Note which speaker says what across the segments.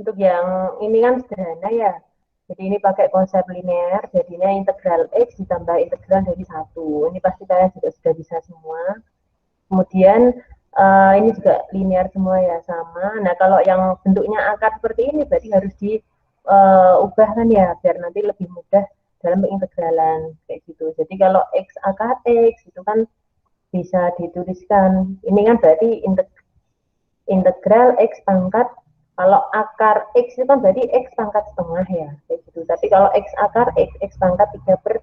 Speaker 1: untuk yang ini kan sederhana ya. Jadi ini pakai konsep linear, jadinya integral X ditambah integral dari 1. Ini pasti kalian juga sudah bisa semua. Kemudian ini juga linear semua ya, sama. Nah, kalau yang bentuknya akar seperti ini berarti harus diubah kan ya, biar nanti lebih mudah dalam pengintegralan kayak gitu. Jadi kalau X akar X itu kan bisa dituliskan. Ini kan berarti integral X pangkat, kalau akar X itu kan berarti X pangkat setengah ya, kayak gitu. Tapi kalau X akar X, X pangkat 3/2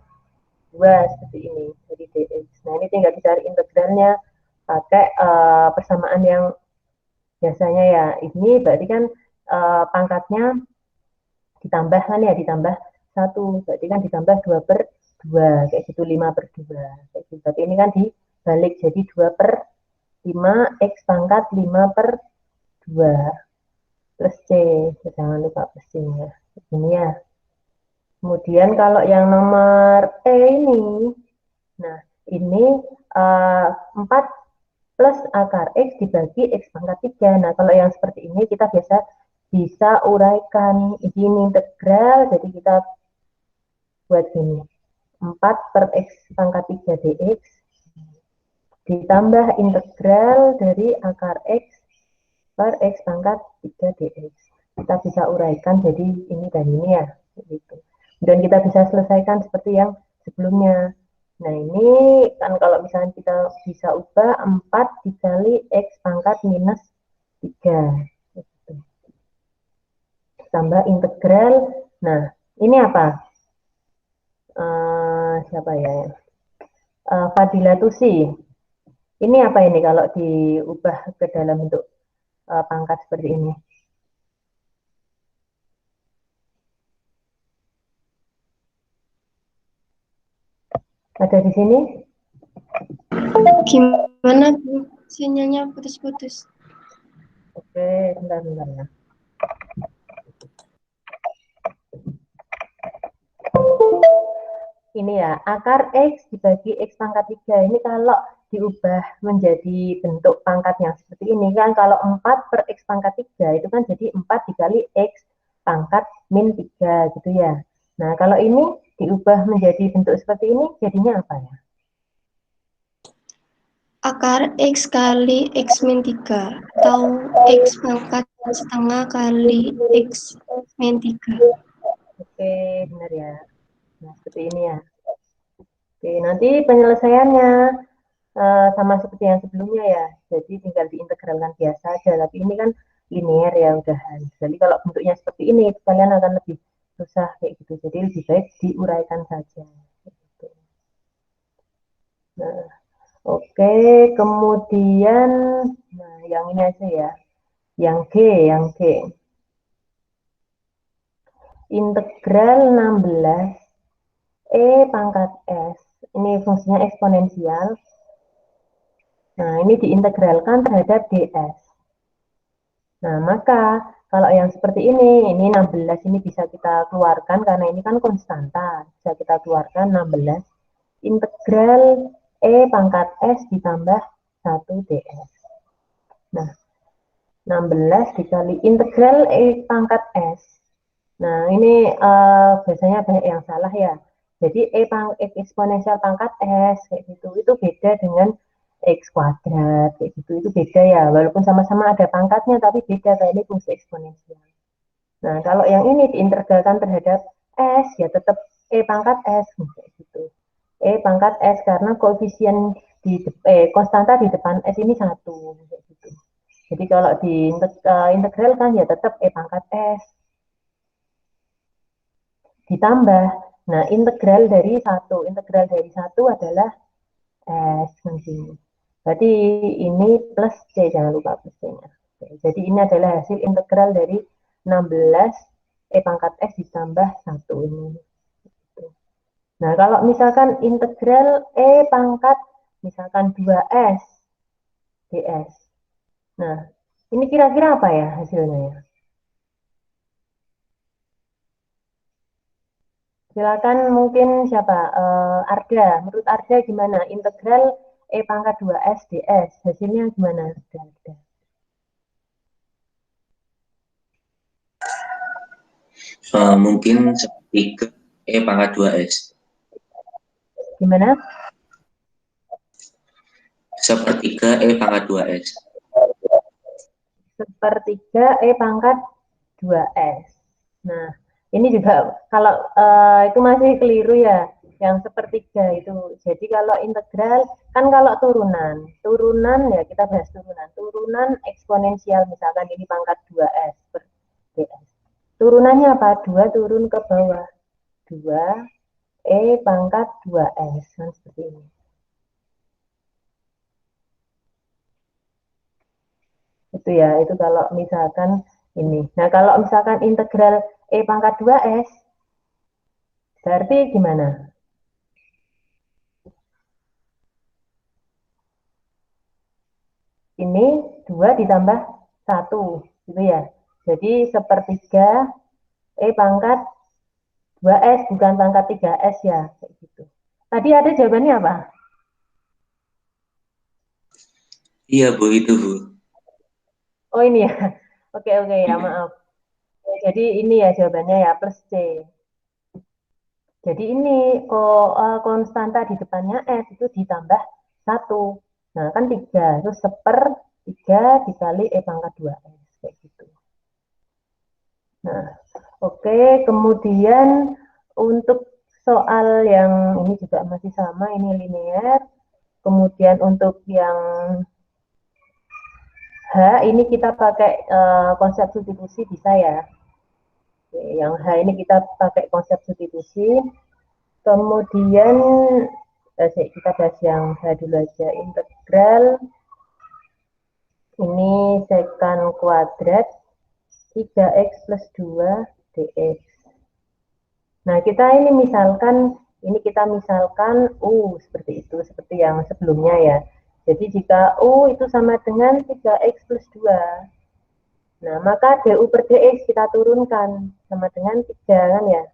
Speaker 1: seperti ini, jadi dx. Nah, ini tinggal dicari integralnya pakai persamaan yang biasanya ya. Ini berarti kan pangkatnya ditambah kan ya, ditambah 1, berarti kan ditambah 2/2, kayak gitu, 5/2, kayak gitu. Berarti ini kan dibalik, jadi 2/5, X pangkat 5/2, plus C, jangan lupa plus C-nya, ini ya. Kemudian kalau yang nomor E ini, nah ini 4 plus akar X dibagi X pangkat 3. Nah, kalau yang seperti ini kita biasa bisa uraikan. Ini integral, jadi kita buat gini. 4/X pangkat 3 dx ditambah integral dari akar X per X pangkat 3 dx. Kita bisa uraikan jadi ini dan ini ya. Gitu. Dan kita bisa selesaikan seperti yang sebelumnya. Nah, ini kan kalau misalnya kita bisa ubah 4 dikali X pangkat minus 3. Gitu. Tambah integral. Nah, ini apa? Siapa ya? Fadila Tusi. Ini apa ini kalau diubah ke dalam bentuk pangkat seperti ini? Ada di sini?
Speaker 2: Gimana Bu? Sinyalnya putus-putus.
Speaker 1: Oke, bentar ya. Ini ya, akar X dibagi X pangkat 3. Ini kalau diubah menjadi bentuk pangkat yang seperti ini kan, kalau 4 per X pangkat 3 itu kan jadi 4 dikali X pangkat min 3 gitu ya. Nah, kalau ini diubah menjadi bentuk seperti ini, jadinya apa ya?
Speaker 2: Akar X kali X min 3 atau X pangkat setengah kali X min 3.
Speaker 1: Oke, benar ya. Nah, seperti ini ya. Oke, nanti penyelesaiannya sama seperti yang sebelumnya ya. Jadi tinggal diintegralkan biasa aja. Tapi ini kan linear ya udahan. Jadi kalau bentuknya seperti ini, kalian akan lebih susah kayak gitu. Jadi lebih baik diuraikan saja. Gitu. Nah, oke. Kemudian, nah yang ini aja ya. Yang G. Integral 16 E pangkat S. Ini fungsinya eksponensial. Nah, ini diintegralkan terhadap ds. Nah, maka kalau yang seperti ini 16 ini bisa kita keluarkan karena ini kan konstanta. Bisa kita keluarkan 16 integral E pangkat S ditambah 1 ds. Nah, 16 dikali integral E pangkat S. Nah, ini biasanya banyak yang salah ya. Jadi eksponensial pangkat S kayak gitu itu beda dengan X kuadrat kayak gitu, itu beda ya. Walaupun sama-sama ada pangkatnya tapi beda, kayak ini fungsi eksponensial. Nah, kalau yang ini diintegralkan terhadap S ya tetap E pangkat S kayak gitu. E pangkat S karena koefisien konstanta di depan S ini 1 kayak gitu. Jadi kalau diintegralkan ya tetap E pangkat S ditambah. Nah, integral dari satu adalah S nanti. Berarti ini plus C, jangan lupa plus C-nya. Jadi ini adalah hasil integral dari 16 E pangkat S ditambah 1 ini. Nah, kalau misalkan integral E pangkat misalkan 2S ds. Nah, ini kira-kira apa ya hasilnya ya? Silakan mungkin siapa? Arda. Menurut Arda gimana? Integral E pangkat 2S ds. Hasilnya gimana? Arda.
Speaker 3: Mungkin sepertiga E pangkat 2S.
Speaker 1: Gimana?
Speaker 3: Sepertiga E pangkat 2S.
Speaker 1: Sepertiga E pangkat 2S. Nah, ini juga kalau itu masih keliru ya, yang sepertiga itu. Jadi kalau integral, kan kalau turunan ya kita bahas turunan eksponensial, misalkan ini pangkat 2S per ds. Turunannya apa? 2 turun ke bawah. 2 E pangkat 2S, kan seperti ini. Itu ya, itu kalau misalkan ini. Nah, kalau misalkan integral E pangkat 2S, berarti gimana? Ini 2 ditambah 1, gitu ya. Jadi sepertiga E pangkat 2S, bukan pangkat 3S ya. Kayak gitu. Tadi ada jawabannya apa?
Speaker 3: Iya, Bu, itu, Bu.
Speaker 1: Oh, ini ya. Oke, ya, maaf. Jadi ini ya jawabannya ya, plus C. Jadi ini konstanta di depannya S itu ditambah 1. Nah, kan 3. Terus 1/3 dikali E pangkat 2S. Kayak gitu. Nah, oke. Kemudian untuk soal yang ini juga masih sama, ini linear. Kemudian untuk yang H, ini kita pakai konsep substitusi bisa ya. Oke, yang H ini kita pakai konsep substitusi. Kemudian kita bahas yang H dulu aja. Integral ini secant kuadrat 3x plus 2 dx. Nah, kita ini kita misalkan U seperti itu, seperti yang sebelumnya ya. Jadi jika U itu sama dengan 3x plus 2, nah maka du per dx kita turunkan sama dengan 3 kan ya.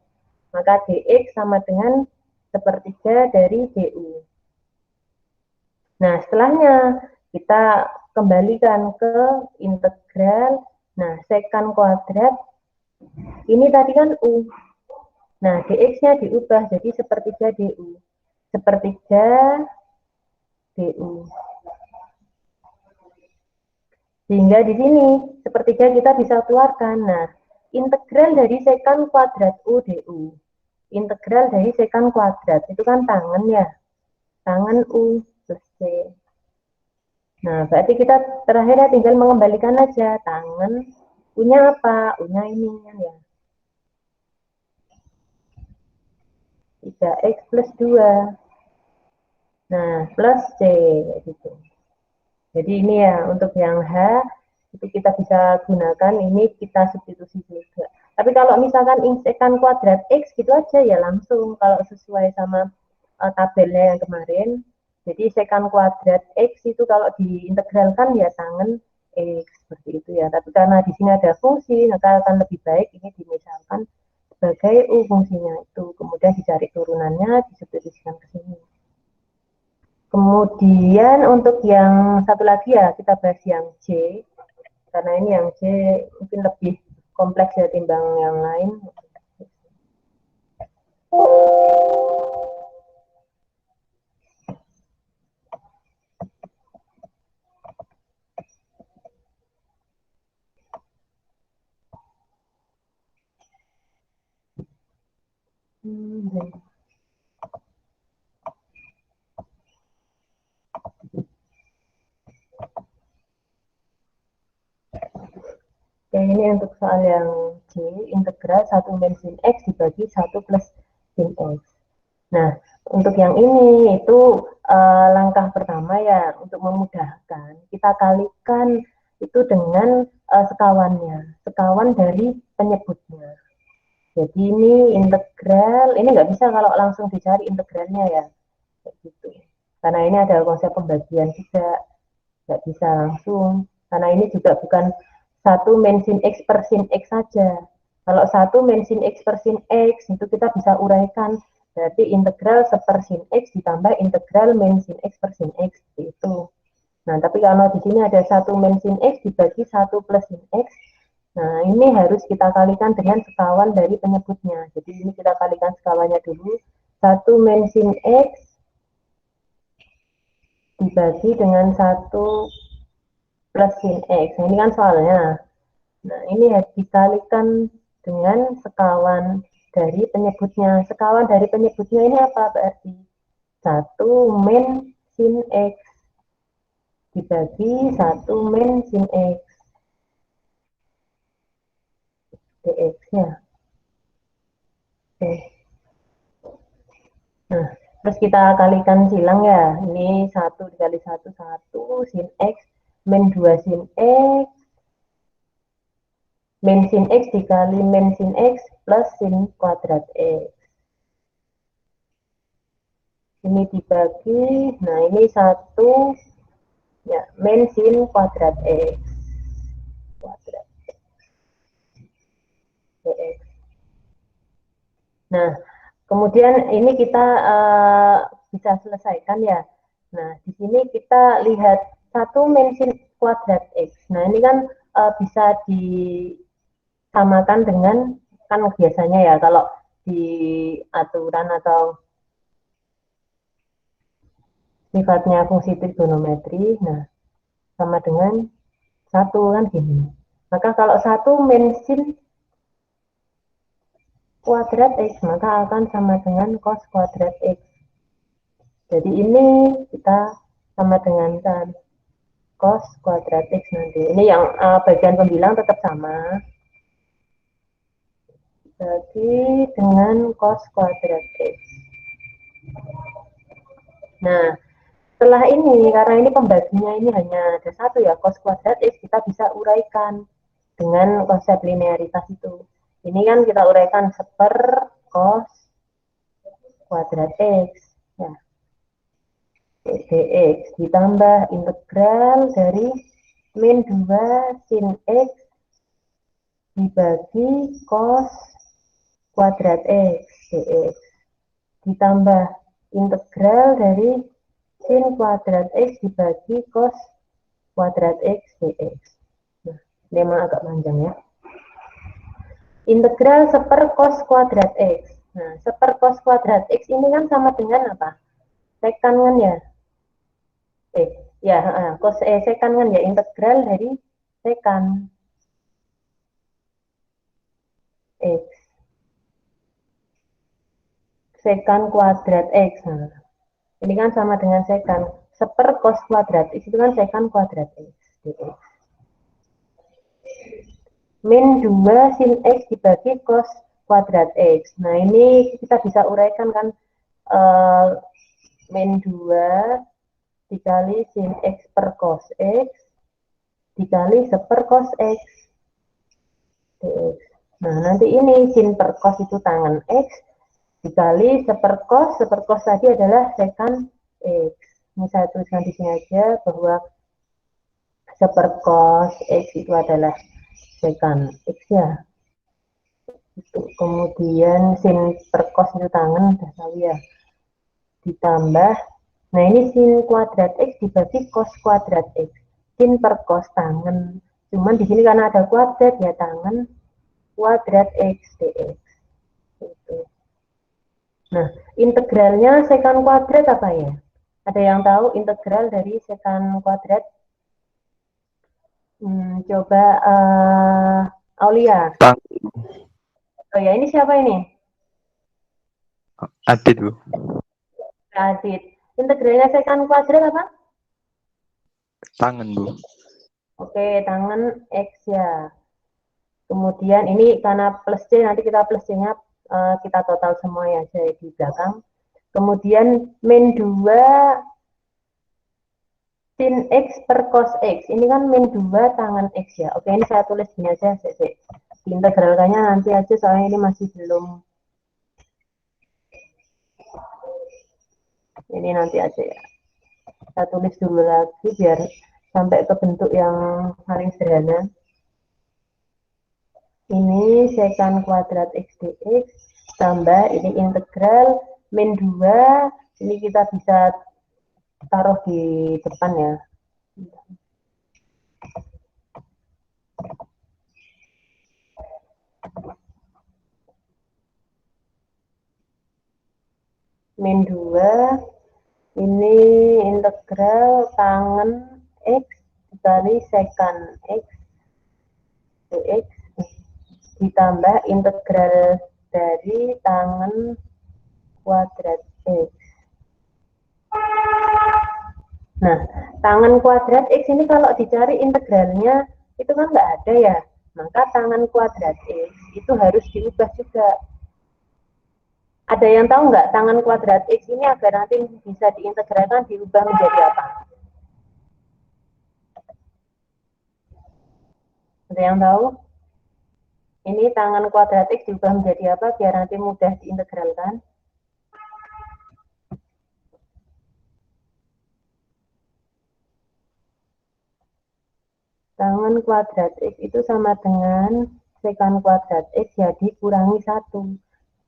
Speaker 1: Maka dx sama dengan sepertiga dari du. Nah, setelahnya kita kembalikan ke integral. Nah, secant kuadrat ini tadi kan U. Nah, dx-nya diubah jadi sepertiga du. Sepertiga du. Sehingga di sini sepertiga kita bisa keluarkan. Nah, integral dari secant kuadrat U du. Integral dari secant kuadrat itu kan tangen ya. Tangen U plus C. Nah, berarti kita terakhirnya tinggal mengembalikan aja tangen. U-nya apa? U-nya ini kan ya. 3x plus 2. Nah, plus C gitu. Jadi ini ya untuk yang H itu kita bisa gunakan, ini kita substitusi juga. Tapi kalau misalkan secant kuadrat X gitu aja ya langsung kalau sesuai sama tabelnya yang kemarin. Jadi secant kuadrat X itu kalau diintegralkan ya tangen X seperti itu ya. Tapi karena di sini ada fungsi, maka akan lebih baik ini dimisalkan sebagai U fungsinya itu. Kemudian dicari turunannya, disubstitusikan ke sini. Kemudian untuk yang satu lagi ya kita bahas yang J, karena ini yang J mungkin lebih kompleks ya timbang yang lain. Yang ini untuk soal yang J, integral 1 min sin X dibagi 1 plus sin X. Nah, untuk yang ini itu langkah pertama ya, untuk memudahkan, kita kalikan itu dengan sekawannya, sekawan dari penyebutnya. Jadi ini integral, ini nggak bisa kalau langsung dicari integralnya ya, kayak gitu. Karena ini ada konsep pembagian juga, nggak bisa langsung. Karena ini juga bukan 1 min sin X per sin X saja. Kalau 1 min sin X per sin X itu kita bisa uraikan. Berarti integral seper sin X ditambah integral min sin X per sin X. Itu. Nah, tapi kalau di sini ada 1 min sin X dibagi 1 plus sin X. Nah, ini harus kita kalikan dengan sekawan dari penyebutnya. Jadi ini kita kalikan sekawannya dulu. 1 min sin X dibagi dengan 1 plus sin X. Nah, ini kan soalnya. Nah, ini harus dikalikan dengan sekawan dari penyebutnya. Sekawan dari penyebutnya ini apa berarti? 1 min sin X dibagi 1 min sin X dx ya. Oke. Nah, terus kita kalikan silang ya. Ini 1 dikali 1, 1 sin X min 2 sin X min sin X dikali min sin X plus sin kuadrat X. Ini dibagi, nah ini 1 ya, min sin kuadrat X. Kuadrat dx. Nah, kemudian ini kita bisa selesaikan ya. Nah, di sini kita lihat 1 min sin kuadrat X. Nah, ini kan bisa disamakan dengan, kan biasanya ya kalau di aturan atau sifatnya fungsi trigonometri, nah sama dengan 1 kan gini. Maka kalau 1 min sin kuadrat X, maka akan sama dengan cos kuadrat X. Jadi ini kita sama dengan kan cos kuadrat X nanti. Ini yang bagian pembilang tetap sama. Bagi dengan cos kuadrat X. Nah, setelah ini, karena ini pembaginya ini hanya ada 1 ya, cos kuadrat X, kita bisa uraikan dengan konsep linearitas itu. Ini kan kita uraikan seper cos kuadrat X. Ya. dx ditambah integral dari min 2 sin X dibagi cos kuadrat X dx ditambah integral dari sin kuadrat X dibagi cos kuadrat X dx. Nah, ini memang agak panjang ya. Integral seper cos kuadrat X. Nah, seper cos kuadrat X ini kan sama dengan apa? Sekan kan ya? Cos sekan kan ya, integral dari sekan X. Sekan kuadrat X. Nah, ini kan sama dengan sekan. Seper cos kuadrat X itu kan sekan kuadrat X dx. Min 2 sin X dibagi cos kuadrat X. Nah, ini kita bisa uraikan kan, min 2 dikali sin X per cos X dikali seper cos X dx. Nah, nanti ini sin per cos itu tangan X dikali seper cos tadi adalah sekan X. Ini saya tuliskan di sini aja bahwa seper cos X itu adalah sekan X ya. Itu. Kemudian sin per cos itu tangan, udah tahu ya. Ditambah, nah ini sin kuadrat X dibagi cos kuadrat X. Sin per cos tangan. Cuman di sini karena ada kuadrat ya tangan kuadrat X dx. Gitu. Nah, integralnya sekan kuadrat apa ya? Ada yang tahu integral dari sekan kuadrat? Coba Aulia. Oh ya, ini siapa ini?
Speaker 4: Adit, Bu.
Speaker 1: Adit. Integralnya sekan kuadrat apa?
Speaker 4: Tangan, Bu.
Speaker 1: Oke, tangan X ya. Kemudian ini karena plus C, nanti kita plus C-nya kita total semua ya di belakang. Kemudian min 2 sin X per cos X. Ini kan min 2 tangan X ya. Oke, ini saya tulis gini aja. Integralkannya nanti aja soalnya ini masih belum. Ini nanti aja ya. Saya tulis dulu lagi biar sampai ke bentuk yang paling sederhana. Ini sekan kuadrat X dx tambah ini integral min 2. Ini kita bisa taruh di depan ya. min 2, ini integral tangen X dikali sekan X dx ditambah integral dari tangen kuadrat X. Nah, tangen kuadrat X ini kalau dicari integralnya itu kan nggak ada ya, maka tangen kuadrat X itu harus diubah juga. Ada yang tahu nggak tangen kuadrat X ini agar nanti bisa diintegralkan diubah menjadi apa? Ada yang tahu? Ini tangen kuadrat X diubah menjadi apa biar nanti mudah diintegralkan? Tangen kuadrat X itu sama dengan sekan kuadrat X ya dikurangi 1.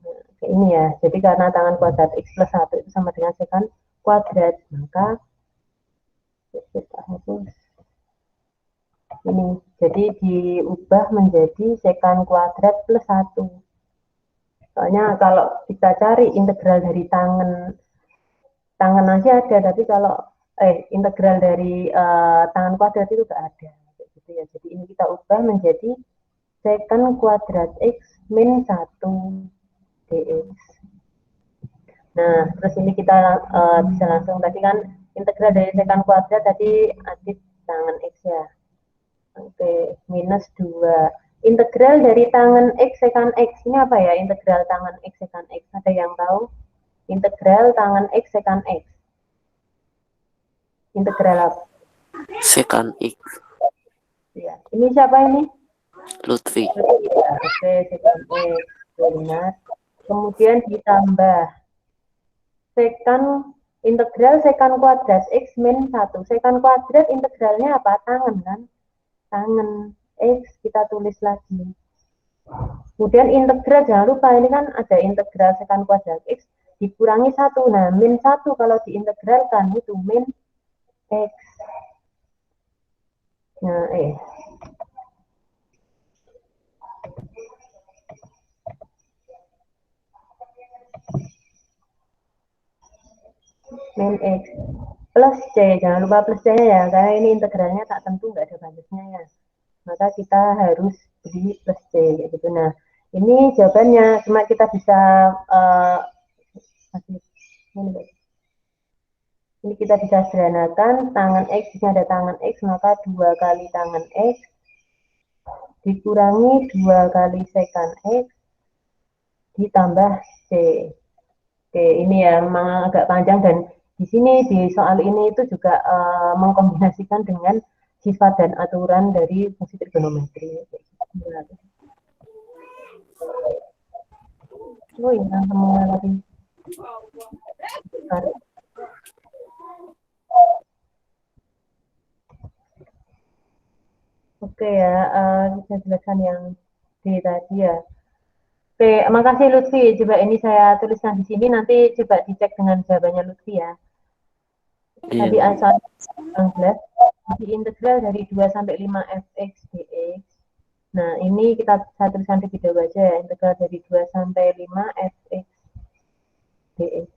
Speaker 1: Nah, ini ya, jadi karena tangen kuadrat X plus 1 itu sama dengan sekan kuadrat, maka kita hapus ini, jadi diubah menjadi sekan kuadrat plus 1. Soalnya kalau kita cari integral dari tangen aja ada, tapi kalau integral dari tangen kuadrat itu nggak ada. Gitu ya. Jadi ini kita ubah menjadi sekan kuadrat X min 1 dx. Nah, terus ini kita bisa langsung, tadi kan integral dari sekan kuadrat tadi adit tangen X ya. Oke, minus 2. Integral dari tangen X sekan X, ini apa ya integral tangen X sekan X? Ada yang tahu? Integral tangen X sekan X. Integral apa?
Speaker 5: Sekan X.
Speaker 1: Ya, ini siapa ini?
Speaker 5: Lutfi.
Speaker 1: Oke, sekan X. Benar. Kemudian ditambah sekan integral sekan kuadrat X min 1. Sekan kuadrat integralnya apa? Tangen kan? Tangen X kita tulis lagi. Kemudian integral, jangan lupa ini kan ada integral sekan kuadrat X dikurangi 1. Nah, min 1 kalau diintegralkan itu min X. Nah, min X plus C, jangan lupa plus C ya, karena ini integralnya tak tentu, nggak ada batasnya ya. Maka kita harus beri plus C, gitu. Nah, ini jawabannya, cuma kita bisa ini kita bisa sederhanakan, tangen X, ini ada tangen X, maka 2 kali tangen X dikurangi 2 kali sekan X ditambah C. Oke, ini ya memang agak panjang, dan di sini di soal ini itu juga mengkombinasikan dengan sifat dan aturan dari fungsi trigonometri. Oh iya, semua tadi. Oke ya, saya jelaskan yang di tadi ya. Oke, makasih Lutfi. Coba ini saya tuliskan di sini, nanti coba dicek dengan jawabannya Lutfi ya. Tadi asal 19, di integral dari 2 sampai 5 fx dx. Nah, ini saya tuliskan di video aja ya, integral dari 2 sampai 5 fx dx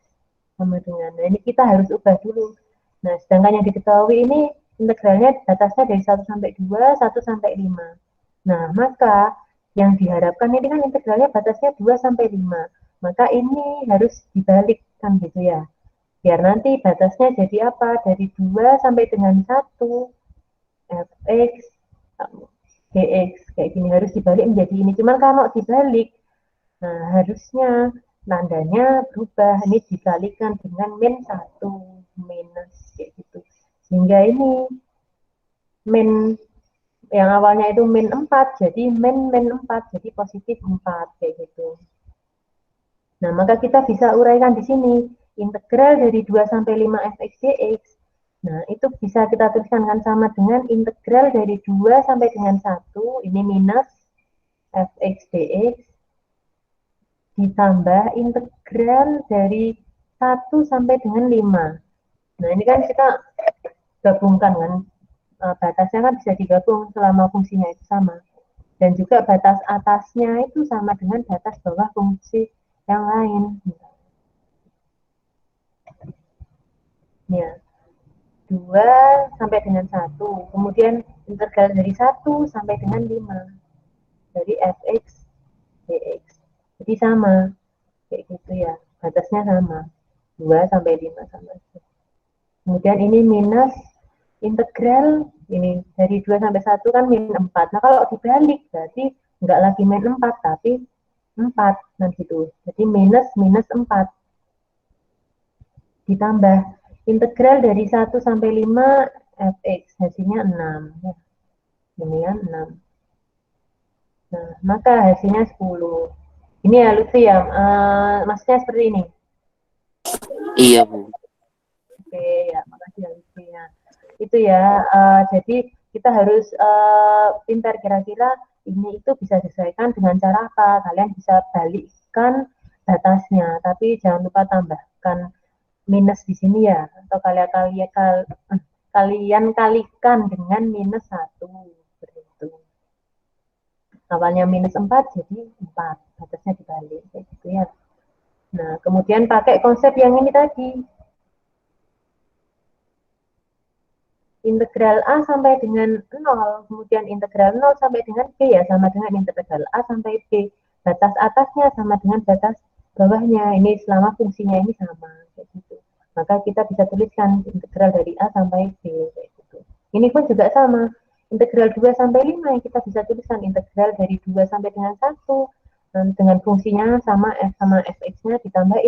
Speaker 1: sama dengan, nah ini kita harus ubah dulu. Nah, sedangkan yang diketahui ini integralnya batasnya dari 1 sampai 2, 1 sampai 5. Nah, maka yang diharapkan ini kan integralnya batasnya 2 sampai 5. Maka ini harus dibalikkan gitu ya. Biar nanti batasnya jadi apa? Dari 2 sampai dengan 1 fx dx. Kayak gini, harus dibalik menjadi ini. Cuman kalau dibalik, nah harusnya tandanya berubah. Ini dikalikan dengan min 1 minus kayak gitu. Sehingga ini min yang awalnya itu min 4 jadi min 4 jadi positif 4 kayak gitu. Nah, maka kita bisa uraikan di sini integral dari 2 sampai 5 fx dx. Nah, itu bisa kita tuliskan kan sama dengan integral dari 2 sampai dengan 1 ini minus fx dx ditambah integral dari 1 sampai dengan 5. Nah, ini kan kita gabungkan kan, batasnya kan bisa digabung selama fungsinya itu sama. Dan juga batas atasnya itu sama dengan batas bawah fungsi yang lain. Ya. 2 sampai dengan 1. Kemudian integral dari 1 sampai dengan 5. Dari fx dx. Jadi sama. Kayak gitu ya. Batasnya sama. 2 sampai 5 sama. Kemudian ini minus integral ini dari 2 sampai 1 kan min 4. Nah, kalau dibalik berarti enggak lagi min 4 tapi 4 nah gitu. Jadi minus 4 ditambah integral dari 1 sampai 5 fx hasilnya 6 ya. Ini kan 6. Nah, maka hasilnya 10. Ini ya Lutfi ya, maksudnya seperti ini.
Speaker 5: Iya, Bu.
Speaker 1: Oke ya, makasih ya Lutfi ya. Itu ya, jadi kita harus pintar kira-kira ini itu bisa disesuaikan dengan cara apa. Kalian bisa balikkan batasnya, tapi jangan lupa tambahkan minus di sini ya, atau kalian kalikan dengan minus 1 seperti itu. Awalnya minus 4 jadi 4, batasnya dibalik kayak gitu ya. Nah, kemudian pakai konsep yang ini tadi. Integral A sampai dengan 0, kemudian integral 0 sampai dengan B ya sama dengan integral A sampai B. Batas atasnya sama dengan batas bawahnya. Ini selama fungsinya ini sama kayak gitu. Maka kita bisa tuliskan integral dari A sampai B kayak gitu. Ini pun juga sama. Integral 2 sampai 5 yang kita bisa tuliskan integral dari 2 sampai dengan 1 dengan fungsinya sama f sama fx-nya ditambah